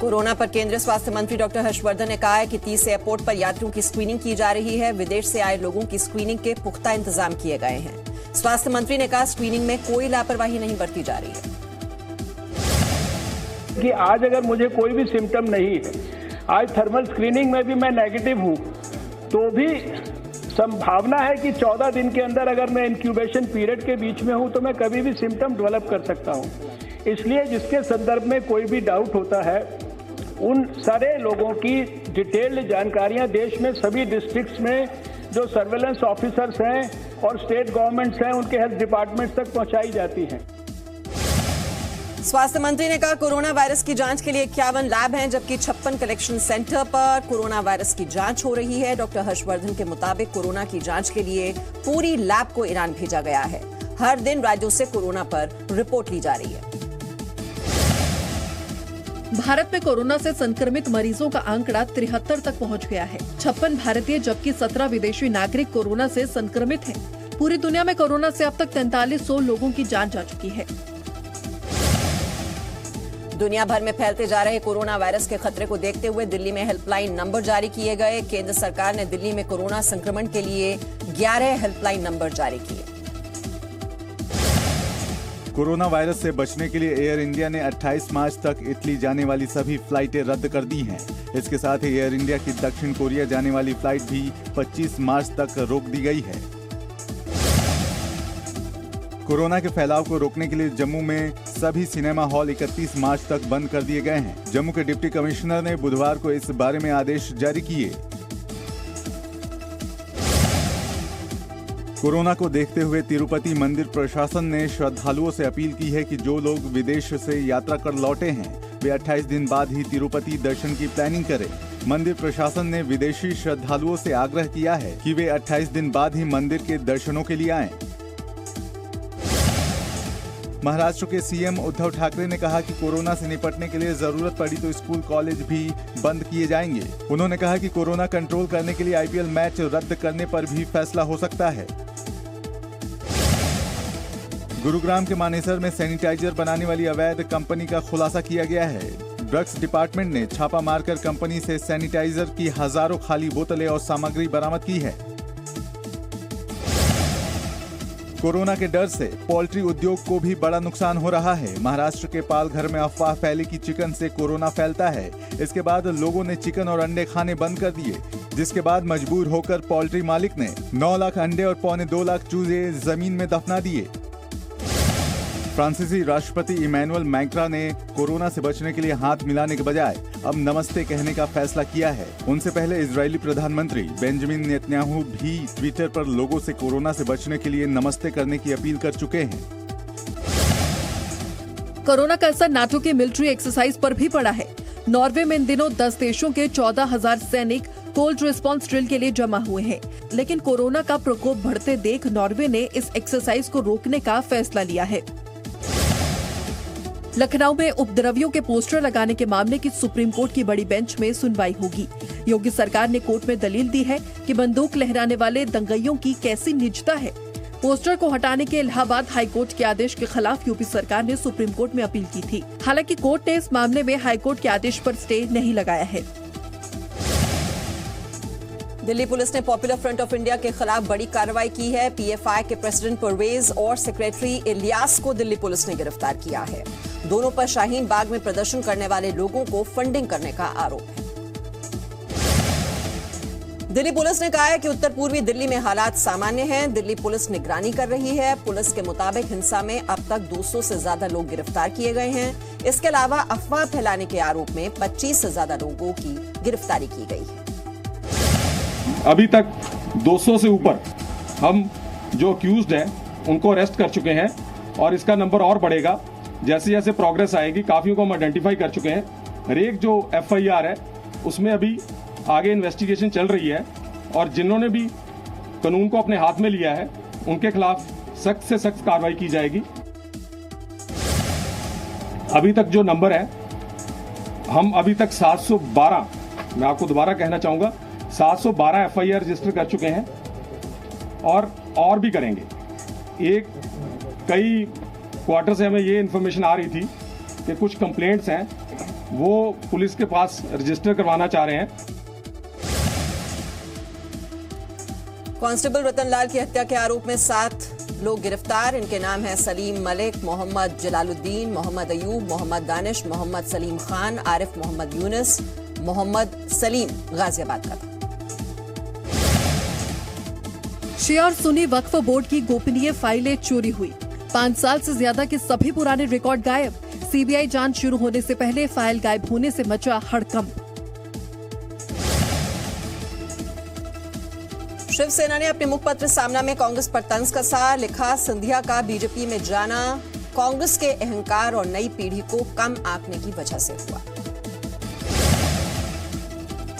Corona पर केंद्रीय स्वास्थ्य मंत्री डॉक्टर हर्षवर्धन ने कहा है कि 30 एयरपोर्ट पर यात्रियों की स्क्रीनिंग की जा रही है। विदेश से आए लोगों की स्क्रीनिंग के पुख्ता इंतजाम किए गए हैं। स्वास्थ्य मंत्री ने कहा स्क्रीनिंग में कोई लापरवाही नहीं बरती जा रही है कि आज अगर मुझे कोई भी सिम्टम नहीं है, आज थर्मल स्क्रीनिंग में भी मैं नेगेटिव हूं, तो भी संभावना है कि 14 दिन के अंदर अगर मैं इंक्यूबेशन पीरियड के बीच में हूं तो मैं कभी भी सिम्टम डेवलप कर सकता हूं। इसलिए जिसके संदर्भ में कोई भी डाउट होता है, उन सारे लोगों की डिटेल्ड जानकारियां देश में सभी डिस्ट्रिक्ट्स में जो सर्वेलेंस ऑफिसर्स हैं और स्टेट गवर्नमेंट्स हैं उनके हेल्थ डिपार्टमेंट्स तक पहुंचाई जाती हैं। स्वास्थ्य मंत्री ने कहा कोरोना वायरस की जांच के लिए 51 लैब हैं, जबकि 56 कलेक्शन सेंटर पर कोरोना वायरस की जांच हो रही है। डॉक्टर हर्षवर्धन के मुताबिक कोरोना की जांच के लिए पूरी लैब को ईरान भेजा गया है। हर दिन राज्यों से कोरोना पर रिपोर्ट ली जा रही है। भारत में कोरोना से संक्रमित मरीजों का आंकड़ा 73 तक पहुंच गया है। 56 भारतीय जबकि 17 विदेशी नागरिक कोरोना से संक्रमित हैं। पूरी दुनिया में कोरोना से अब तक 4300 लोगों की जान जा चुकी है। दुनिया भर में फैलते जा रहे कोरोना वायरस के खतरे को देखते हुए दिल्ली में हेल्पलाइन नंबर जारी किए गए। केंद्र सरकार ने दिल्ली में कोरोना संक्रमण के लिए 11 हेल्पलाइन नंबर जारी किए। कोरोना वायरस से बचने के लिए एयर इंडिया ने 28 मार्च तक इटली जाने वाली सभी फ्लाइटें रद्द कर दी हैं। इसके साथ ही एयर इंडिया की दक्षिण कोरिया जाने वाली फ्लाइट भी 25 मार्च तक रोक दी गई है। कोरोना के फैलाव को रोकने के लिए जम्मू में सभी सिनेमा हॉल 31 मार्च तक बंद कर दिए गए हैं। जम्मू के डिप्टी कमिश्नर ने बुधवार को इस बारे में आदेश जारी किए। कोरोना को देखते हुए तिरुपति मंदिर प्रशासन ने श्रद्धालुओं से अपील की है कि जो लोग विदेश से यात्रा कर लौटे हैं वे 28 दिन बाद ही तिरुपति दर्शन की प्लानिंग करें। मंदिर प्रशासन ने विदेशी श्रद्धालुओं से आग्रह किया है कि वे 28 दिन बाद ही मंदिर के दर्शनों के लिए आएं। महाराष्ट्र के सीएम उद्धव ठाकरे ने कहा कि कोरोना से निपटने के लिए जरूरत पड़ी तो स्कूल कॉलेज भी बंद किए जाएंगे। उन्होंने कहा कि कोरोना कंट्रोल करने के लिए आईपीएल मैच रद्द करने पर भी फैसला हो सकता है। गुरुग्राम के मानेसर में सैनिटाइजर बनाने वाली अवैध कंपनी का खुलासा किया गया है। ड्रग्स डिपार्टमेंट ने छापा मारकर कंपनी से सैनिटाइजर की हजारों खाली बोतलें और सामग्री बरामद की है। कोरोना के डर से पोल्ट्री उद्योग को भी बड़ा नुकसान हो रहा है। महाराष्ट्र के पालघर में अफवाह फैली कि चिकन से कोरोना फैलता है। इसके बाद लोगों ने चिकन और अंडे खाने बंद कर दिए, जिसके बाद मजबूर होकर पोल्ट्री मालिक ने 9 लाख अंडे और 2.25 लाख चूजे जमीन में दफना दिए। फ्रांसीसी राष्ट्रपति इमैनुअल मैक्रा ने कोरोना से बचने के लिए हाथ मिलाने के बजाय अब नमस्ते कहने का फैसला किया है। उनसे पहले इजरायली प्रधानमंत्री बेंजामिन नेतन्याहू भी ट्विटर पर लोगों से कोरोना से बचने के लिए नमस्ते करने की अपील कर चुके हैं। कोरोना का असर नाटो की मिलिट्री एक्सरसाइज पर भी पड़ा है। नॉर्वे में इन दिनों 10 देशों के 14,000 सैनिक कोल्ड रिस्पॉन्स ड्रिल के लिए जमा हुए हैं, लेकिन कोरोना का प्रकोप बढ़ते देख नॉर्वे ने इस एक्सरसाइज को रोकने का फैसला लिया है। लखनऊ में उपद्रवियों के पोस्टर लगाने के मामले की सुप्रीम कोर्ट की बड़ी बेंच में सुनवाई होगी। योगी सरकार ने कोर्ट में दलील दी है कि बंदूक लहराने वाले दंगइयों की कैसी निजता है। पोस्टर को हटाने के इलाहाबाद हाईकोर्ट के आदेश के खिलाफ यूपी सरकार ने सुप्रीम कोर्ट में अपील की थी। हालांकि कोर्ट ने इस मामले में हाईकोर्ट के आदेश पर स्टे नहीं लगाया है। दिल्ली पुलिस ने पॉपुलर फ्रंट ऑफ इंडिया के खिलाफ बड़ी कार्रवाई की है। पीएफआई के प्रेसिडेंट परवेज और सेक्रेटरी इलियास को दिल्ली पुलिस ने गिरफ्तार किया है। दोनों पर शाहीन बाग में प्रदर्शन करने वाले लोगों को फंडिंग करने का आरोप है। दिल्ली पुलिस ने कहा है कि उत्तर पूर्वी दिल्ली में हालात सामान्य हैं। दिल्ली पुलिस निगरानी कर रही है। पुलिस के मुताबिक हिंसा में अब तक 200 से ज्यादा लोग गिरफ्तार किए गए हैं। इसके अलावा अफवाह फैलाने के आरोप में 25 से ज्यादा लोगों की गिरफ्तारी की गई है। अभी तक 200 से ऊपर हम जो अक्यूज्ड हैं उनको अरेस्ट कर चुके हैं और इसका नंबर और बढ़ेगा जैसे जैसे प्रोग्रेस आएगी। काफियों को हम आइडेंटिफाई कर चुके हैं। हर एक जो एफआईआर है उसमें अभी आगे इन्वेस्टिगेशन चल रही है और जिन्होंने भी कानून को अपने हाथ में लिया है उनके खिलाफ सख्त से सख्त कार्रवाई की जाएगी। अभी तक जो नंबर है हम अभी तक 712, मैं आपको दोबारा कहना चाहूंगा, 712 एफआईआर रजिस्टर कर चुके हैं और भी करेंगे। कई क्वार्टर से हमें ये इन्फॉर्मेशन आ रही थी कि कुछ कंप्लेंट्स हैं वो पुलिस के पास रजिस्टर करवाना चाह रहे हैं। कांस्टेबल रतनलाल की हत्या के आरोप में 7 लोग गिरफ्तार। इनके नाम हैं सलीम मलिक, मोहम्मद जलालुद्दीन, मोहम्मद अयूब, मोहम्मद दानिश, मोहम्मद सलीम खान, आरिफ मोहम्मद यूनुस, मोहम्मद सलीम गाजियाबाद का था। शिया और सुन्नी वक्फ बोर्ड की गोपनीय फाइलें चोरी हुई। 5 साल से ज्यादा के सभी पुराने रिकॉर्ड गायब। सीबीआई जांच शुरू होने से पहले फाइल गायब होने से मचा हड़कंप। शिवसेना ने अपने मुखपत्र सामना में कांग्रेस पर तंज कसा। लिखा, सिंधिया का बीजेपी में जाना कांग्रेस के अहंकार और नई पीढ़ी को कम आंकने की वजह से हुआ।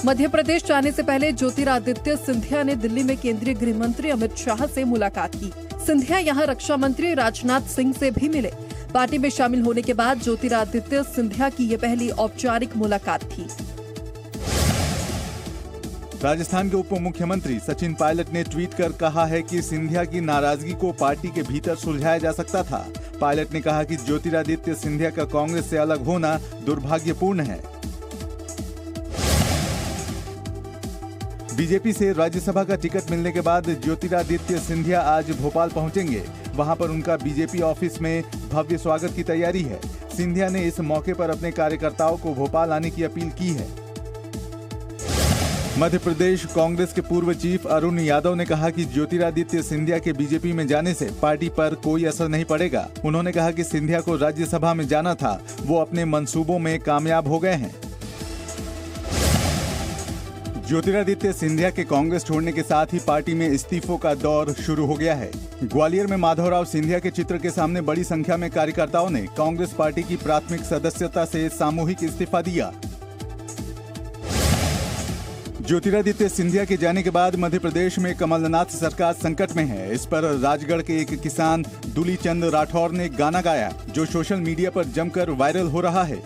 मध्य प्रदेश जाने से पहले ज्योतिरादित्य सिंधिया ने दिल्ली में केंद्रीय गृह मंत्री अमित शाह से मुलाकात की। सिंधिया यहां रक्षा मंत्री राजनाथ सिंह से भी मिले। पार्टी में शामिल होने के बाद ज्योतिरादित्य सिंधिया की ये पहली औपचारिक मुलाकात थी। राजस्थान के उप मुख्यमंत्री सचिन पायलट ने ट्वीट कर कहा है कि सिंधिया की नाराजगी को पार्टी के भीतर सुलझाया जा सकता था। पायलट ने कहा कि ज्योतिरादित्य सिंधिया का कांग्रेस से अलग होना दुर्भाग्यपूर्ण है। बीजेपी से राज्यसभा का टिकट मिलने के बाद ज्योतिरादित्य सिंधिया आज भोपाल पहुंचेंगे। वहां पर उनका बीजेपी ऑफिस में भव्य स्वागत की तैयारी है। सिंधिया ने इस मौके पर अपने कार्यकर्ताओं को भोपाल आने की अपील की है। मध्य प्रदेश कांग्रेस के पूर्व चीफ अरुण यादव ने कहा कि ज्योतिरादित्य सिंधिया के बीजेपी में जाने से पार्टी पर कोई असर नहीं पड़ेगा। उन्होंने कहा कि सिंधिया को राज्यसभा में जाना था, वो अपने मंसूबों में कामयाब हो गए हैं। ज्योतिरादित्य सिंधिया के कांग्रेस छोड़ने के साथ ही पार्टी में इस्तीफों का दौर शुरू हो गया है। ग्वालियर में माधवराव सिंधिया के चित्र के सामने बड़ी संख्या में कार्यकर्ताओं ने कांग्रेस पार्टी की प्राथमिक सदस्यता से सामूहिक इस्तीफा दिया। ज्योतिरादित्य सिंधिया के जाने के बाद मध्य प्रदेश में कमलनाथ सरकार संकट में है। इस पर राजगढ़ के एक किसान दुलीचंद राठौर ने गाना गाया, जो सोशल मीडिया पर जमकर वायरल हो रहा है।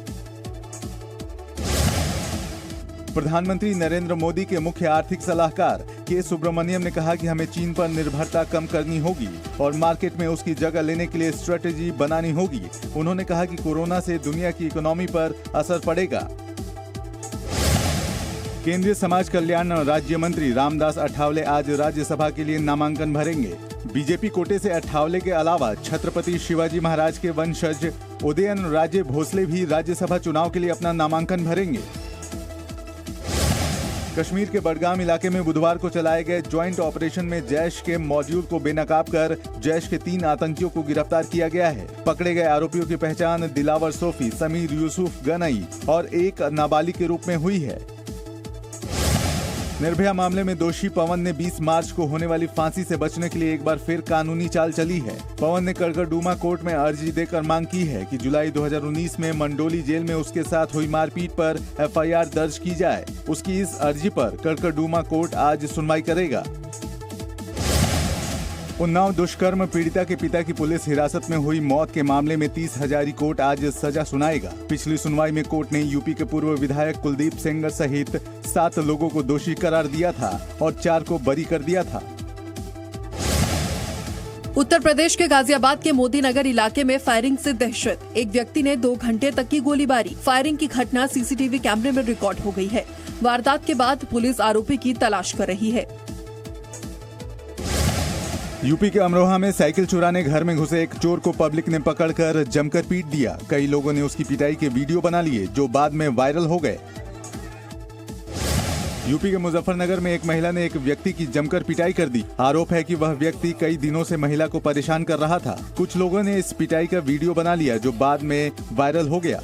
प्रधानमंत्री नरेंद्र मोदी के मुख्य आर्थिक सलाहकार के सुब्रमण्यम ने कहा कि हमें चीन पर निर्भरता कम करनी होगी और मार्केट में उसकी जगह लेने के लिए स्ट्रेटेजी बनानी होगी। उन्होंने कहा कि कोरोना से दुनिया की इकोनॉमी पर असर पड़ेगा। केंद्रीय समाज कल्याण राज्य मंत्री रामदास अठावले आज राज्यसभा के लिए नामांकन भरेंगे। बीजेपी कोटे से अठावले के अलावा छत्रपति शिवाजी महाराज के वंशज उदयन राजे भोसले भी राज्यसभा चुनाव के लिए अपना नामांकन भरेंगे। कश्मीर के बडगाम इलाके में बुधवार को चलाए गए ज्वाइंट ऑपरेशन में जैश के मॉड्यूल को बेनकाब कर जैश के 3 आतंकियों को गिरफ्तार किया गया है। पकड़े गए आरोपियों की पहचान दिलावर सोफी, समीर यूसुफ गनई और एक नाबालिग के रूप में हुई है। निर्भया मामले में दोषी पवन ने 20 मार्च को होने वाली फांसी से बचने के लिए एक बार फिर कानूनी चाल चली है। पवन ने कड़कड़डूमा कोर्ट में अर्जी देकर मांग की है कि जुलाई 2019 में मंडोली जेल में उसके साथ हुई मारपीट पर एफआईआर दर्ज की जाए। उसकी इस अर्जी पर कड़कड़डूमा कोर्ट आज सुनवाई करेगा। उन्नाव दुष्कर्म पीड़िता के पिता की पुलिस हिरासत में हुई मौत के मामले में 30 हजारी कोर्ट आज सजा सुनाएगा। पिछली सुनवाई में कोर्ट ने यूपी के पूर्व विधायक कुलदीप सेंगर सहित 7 लोगों को दोषी करार दिया था और 4 को बरी कर दिया था। उत्तर प्रदेश के गाजियाबाद के मोदी नगर इलाके में फायरिंग से दहशत। एक व्यक्ति ने 2 घंटे तक की गोलीबारी। फायरिंग की घटना सीसीटीवी कैमरे में रिकॉर्ड हो गई है। वारदात के बाद पुलिस आरोपी की तलाश कर रही है। यूपी के अमरोहा में साइकिल चुराने घर में घुसे एक चोर को पब्लिक ने पकड़कर जमकर पीट दिया। कई लोगों ने उसकी पिटाई के वीडियो बना लिए, जो बाद में वायरल हो गए। यूपी के मुजफ्फरनगर में एक महिला ने एक व्यक्ति की जमकर पिटाई कर दी। आरोप है कि वह व्यक्ति कई दिनों से महिला को परेशान कर रहा था। कुछ लोगों ने इस पिटाई का वीडियो बना लिया, जो बाद में वायरल हो गया।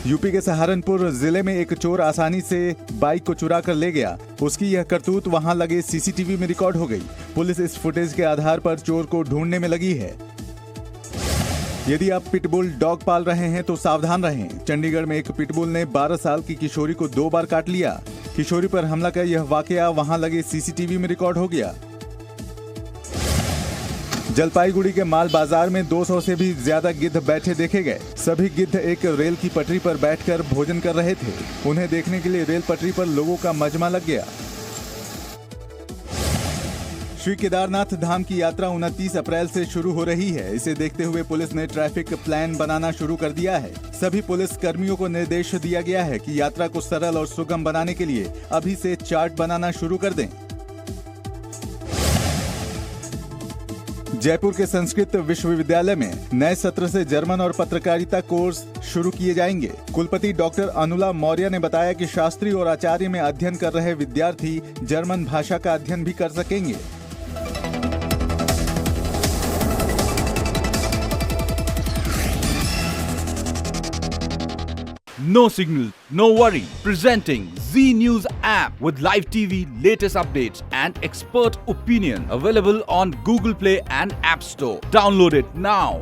यूपी के सहारनपुर जिले में एक चोर आसानी से बाइक को चुरा कर ले गया। उसकी यह करतूत वहां लगे सीसीटीवी में रिकॉर्ड हो गई। पुलिस इस फुटेज के आधार पर चोर को ढूंढने में लगी है। यदि आप पिटबुल डॉग पाल रहे हैं तो सावधान रहें। चंडीगढ़ में एक पिटबुल ने 12 साल की किशोरी को 2 बार काट लिया। किशोरी पर हमला का यह वाकया वहां लगे सीसीटीवी में रिकॉर्ड हो गया। जलपाईगुड़ी के माल बाजार में 200 से भी ज्यादा गिद्ध बैठे देखे गए। सभी गिद्ध एक रेल की पटरी पर बैठकर भोजन कर रहे थे। उन्हें देखने के लिए रेल पटरी पर लोगों का मजमा लग गया। श्री केदारनाथ धाम की यात्रा 29 अप्रैल से शुरू हो रही है। इसे देखते हुए पुलिस ने ट्रैफिक प्लान बनाना शुरू कर दिया है। सभी पुलिस कर्मियों को निर्देश दिया गया है कि यात्रा को सरल और सुगम बनाने के लिए अभी से चार्ट बनाना शुरू कर दें। जयपुर के संस्कृत विश्वविद्यालय में नए सत्र से जर्मन और पत्रकारिता कोर्स शुरू किए जाएंगे। कुलपति डॉक्टर अनुला मौर्य ने बताया कि शास्त्री और आचार्य में अध्ययन कर रहे विद्यार्थी जर्मन भाषा का अध्ययन भी कर सकेंगे। No signal, no worry. Presenting Z News app with live TV, latest updates and expert opinion. Available on Google Play and App Store. Download it now.